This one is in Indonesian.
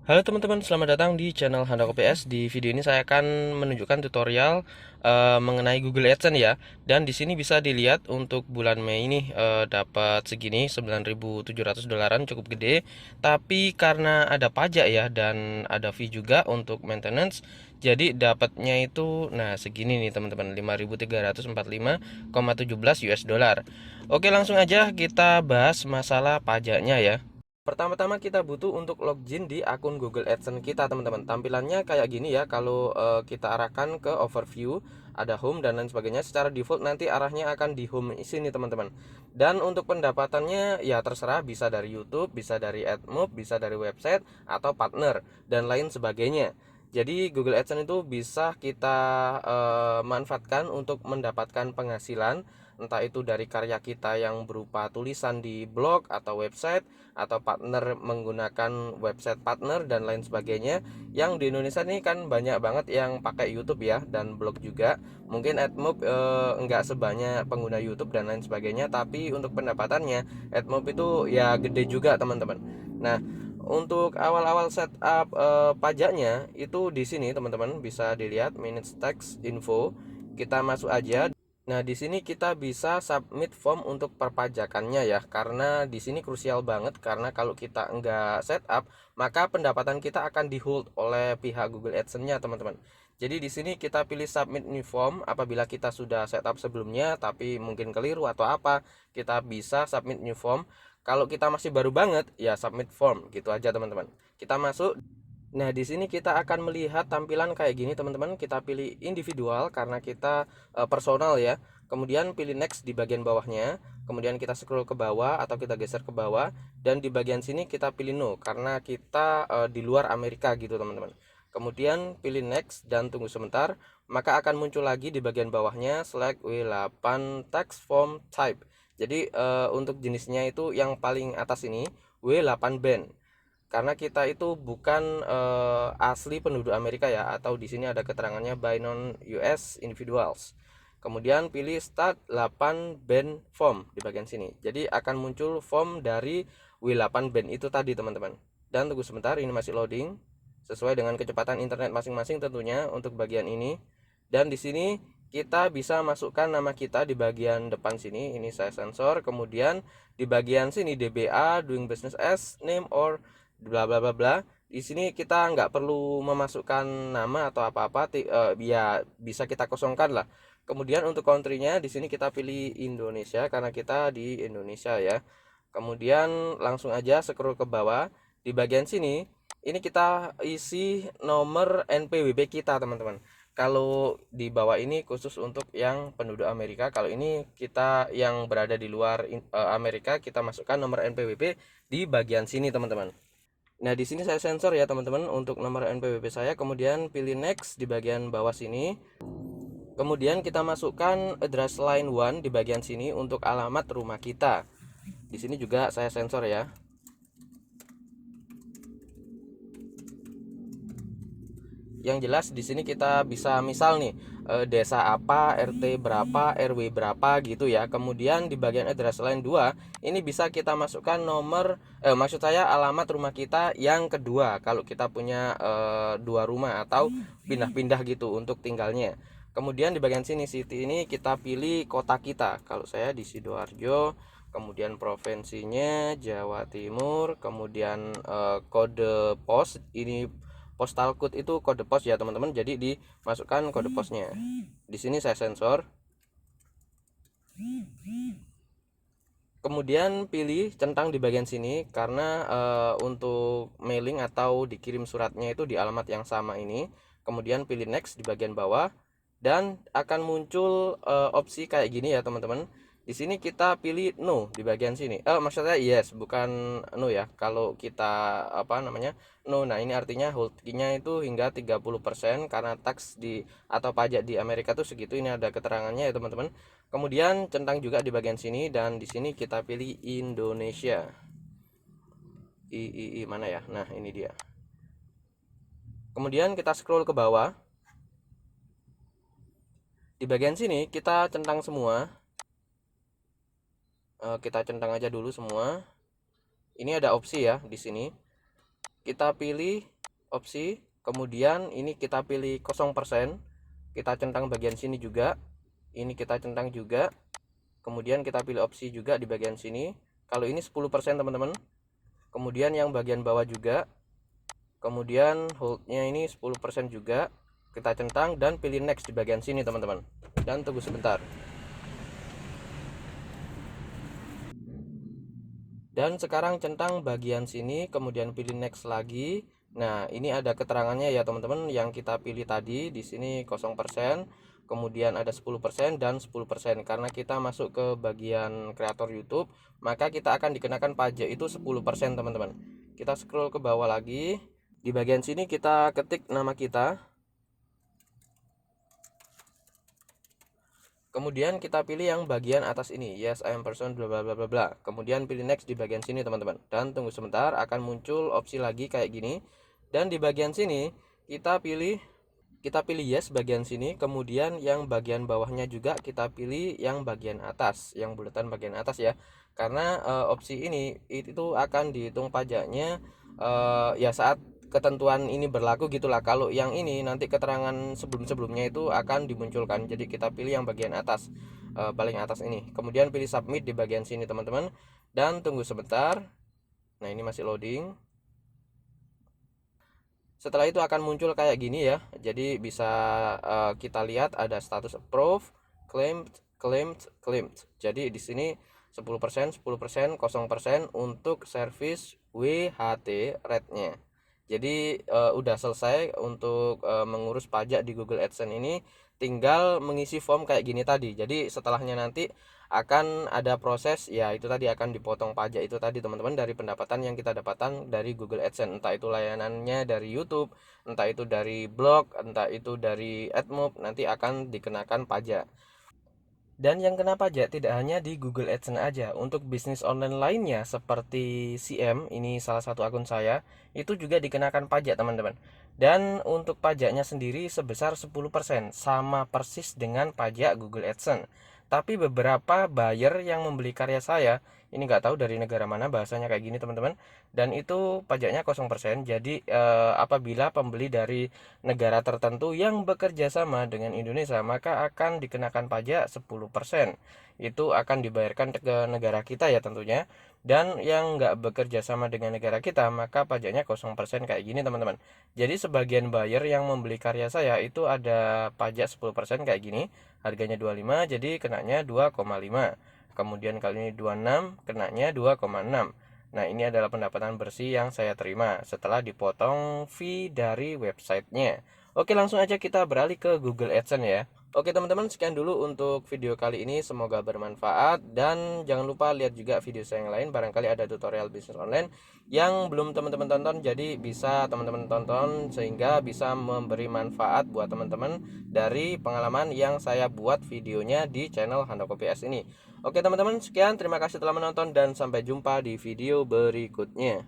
Halo teman-teman, selamat datang di channel Handako PS. Di video ini saya akan menunjukkan tutorial mengenai Google AdSense ya. Dan di sini bisa dilihat untuk bulan Mei ini dapat segini 9.700 dolaran, cukup gede. Tapi karena ada pajak ya dan ada fee juga untuk maintenance, jadi dapatnya itu nah segini nih teman-teman, 5.345,17 US dollar. Oke, langsung aja kita bahas masalah pajaknya ya. Pertama-tama kita butuh untuk login di akun Google AdSense kita teman-teman. Tampilannya kayak gini ya. Kalau kita arahkan ke overview, ada home dan lain sebagainya. Secara default nanti arahnya akan di home sini teman-teman. Dan untuk pendapatannya ya terserah, bisa dari YouTube, bisa dari AdMob, bisa dari website atau partner dan lain sebagainya. Jadi Google AdSense itu bisa kita manfaatkan untuk mendapatkan penghasilan, entah itu dari karya kita yang berupa tulisan di blog atau website, atau partner menggunakan website partner dan lain sebagainya. Yang di Indonesia ini kan banyak banget yang pakai YouTube ya, dan blog juga. Mungkin AdMob enggak sebanyak pengguna YouTube dan lain sebagainya, tapi untuk pendapatannya AdMob itu ya gede juga teman-teman. Nah, untuk awal-awal setup pajaknya itu di sini teman-teman bisa dilihat minutes tax info. Kita masuk aja. Nah, di sini kita bisa submit form untuk perpajakannya ya, karena di sini krusial banget, karena kalau kita enggak setup, maka pendapatan kita akan di hold oleh pihak Google AdSense-nya, teman-teman. Jadi di sini kita pilih submit new form apabila kita sudah setup sebelumnya tapi mungkin keliru atau apa, kita bisa submit new form. Kalau kita masih baru banget, ya submit form, gitu aja, teman-teman. Kita masuk. Nah, di sini kita akan melihat tampilan kayak gini, teman-teman. Kita pilih individual karena kita personal ya. Kemudian pilih next di bagian bawahnya. Kemudian kita scroll ke bawah atau kita geser ke bawah, dan di bagian sini kita pilih no karena kita di luar Amerika gitu, teman-teman. Kemudian pilih next dan tunggu sebentar, maka akan muncul lagi di bagian bawahnya select W8 tax form type. Jadi untuk jenisnya itu yang paling atas ini W8 band, karena kita itu bukan asli penduduk Amerika ya, atau di sini ada keterangannya by non US individuals. Kemudian pilih start 8 band form di bagian sini. Jadi akan muncul form dari W8 band itu tadi, teman-teman. Dan tunggu sebentar, ini masih loading sesuai dengan kecepatan internet masing-masing tentunya untuk bagian ini. Dan di sini kita bisa masukkan nama kita di bagian depan sini. Ini saya sensor. Kemudian di bagian sini DBA, doing business as, name or bla bla bla bla. Di sini kita nggak perlu memasukkan nama atau apa-apa, ya bisa kita kosongkan lah. Kemudian untuk country-nya di sini kita pilih Indonesia karena kita di Indonesia ya. Kemudian langsung aja scroll ke bawah. Di bagian sini ini kita isi nomor NPWP kita, teman-teman. Kalau di bawah ini khusus untuk yang penduduk Amerika. Kalau ini kita yang berada di luar Amerika, kita masukkan nomor NPWP di bagian sini, teman-teman. Nah, di sini saya sensor ya, teman-teman, untuk nomor NPWP saya. Kemudian pilih next di bagian bawah sini. Kemudian kita masukkan address line 1 di bagian sini untuk alamat rumah kita. Di sini juga saya sensor ya. Yang jelas di sini kita bisa misal nih desa apa, RT berapa, RW berapa gitu ya. Kemudian di bagian address line 2 ini bisa kita masukkan nomor maksud saya alamat rumah kita yang kedua kalau kita punya dua rumah atau pindah-pindah gitu untuk tinggalnya. Kemudian di bagian sini city ini kita pilih kota kita. Kalau saya di Sidoarjo, kemudian provinsinya Jawa Timur, kemudian kode pos ini postal code itu kode pos ya, teman-teman. Jadi dimasukkan kode posnya. Di sini saya sensor. Kemudian pilih centang di bagian sini karena untuk mailing atau dikirim suratnya itu di alamat yang sama ini. Kemudian pilih next di bagian bawah dan akan muncul opsi kayak gini ya, teman-teman. Di sini kita pilih no di bagian sini. Maksudnya yes, bukan no ya. Kalau kita apa namanya? No. Nah, ini artinya holdingnya itu hingga 30% karena tax di atau pajak di Amerika tuh segitu. Ini ada keterangannya ya, teman-teman. Kemudian centang juga di bagian sini dan di sini kita pilih Indonesia. Mana ya? Nah, ini dia. Kemudian kita scroll ke bawah. Di bagian sini kita centang semua. Kita centang aja dulu semua. Ini ada opsi ya di sini. Kita pilih opsi, kemudian ini kita pilih 0%, kita centang bagian sini juga, ini kita centang juga, kemudian kita pilih opsi juga di bagian sini. Kalau ini 10% teman-teman, kemudian yang bagian bawah juga, kemudian holdnya ini 10% juga, kita centang dan pilih next di bagian sini teman-teman, dan tunggu sebentar. Dan sekarang centang bagian sini, kemudian pilih next lagi. Nah, ini ada keterangannya ya teman-teman, yang kita pilih tadi di sini 0%, kemudian ada 10% dan 10%. Karena kita masuk ke bagian kreator YouTube, maka kita akan dikenakan pajak itu 10% teman-teman. Kita scroll ke bawah lagi. Di bagian sini kita ketik nama kita. Kemudian kita pilih yang bagian atas ini, yes I am person bla bla bla bla bla. Kemudian pilih next di bagian sini teman-teman. Dan tunggu sebentar, akan muncul opsi lagi kayak gini. Dan di bagian sini kita pilih yes bagian sini, kemudian yang bagian bawahnya juga kita pilih yang bagian atas, yang bulatan bagian atas ya. Karena opsi ini itu akan dihitung pajaknya ya saat ketentuan ini berlaku gitulah. Kalau yang ini nanti keterangan sebelum-sebelumnya itu akan dimunculkan. Jadi kita pilih yang bagian atas, paling atas ini. Kemudian pilih submit di bagian sini teman-teman, dan tunggu sebentar. Nah, ini masih loading. Setelah itu akan muncul kayak gini ya. Jadi bisa kita lihat ada status approve, claimed, claimed, claimed. Jadi di sini 10%, 10%, 0% untuk service WHT rate-nya. Jadi udah selesai untuk mengurus pajak di Google AdSense ini, tinggal mengisi form kayak gini tadi. Jadi setelahnya nanti akan ada proses ya, itu tadi akan dipotong pajak itu tadi teman-teman, dari pendapatan yang kita dapatkan dari Google AdSense, entah itu layanannya dari YouTube, entah itu dari blog, entah itu dari AdMob, nanti akan dikenakan pajak. Dan yang kena pajak tidak hanya di Google AdSense aja, untuk bisnis online lainnya seperti CM, ini salah satu akun saya, itu juga dikenakan pajak teman-teman. Dan untuk pajaknya sendiri sebesar 10%, sama persis dengan pajak Google AdSense. Tapi beberapa buyer yang membeli karya saya, ini nggak tahu dari negara mana, bahasanya kayak gini teman-teman, dan itu pajaknya 0%. Jadi apabila pembeli dari negara tertentu yang bekerja sama dengan Indonesia, maka akan dikenakan pajak 10%. Itu akan dibayarkan ke negara kita ya tentunya. Dan yang nggak bekerja sama dengan negara kita, maka pajaknya 0% kayak gini teman-teman. Jadi sebagian buyer yang membeli karya saya itu ada pajak 10% kayak gini. Harganya 25, jadi kenanya 2,5. Kemudian kali ini 26, kenanya 2,6. Nah, ini adalah pendapatan bersih yang saya terima setelah dipotong fee dari websitenya. Oke, langsung aja kita beralih ke Google AdSense ya. Oke teman-teman, sekian dulu untuk video kali ini, semoga bermanfaat. Dan jangan lupa lihat juga video saya yang lain, barangkali ada tutorial bisnis online yang belum teman-teman tonton. Jadi bisa teman-teman tonton sehingga bisa memberi manfaat buat teman-teman dari pengalaman yang saya buat videonya di channel Handoko PS ini. Oke teman-teman, sekian, terima kasih telah menonton dan sampai jumpa di video berikutnya.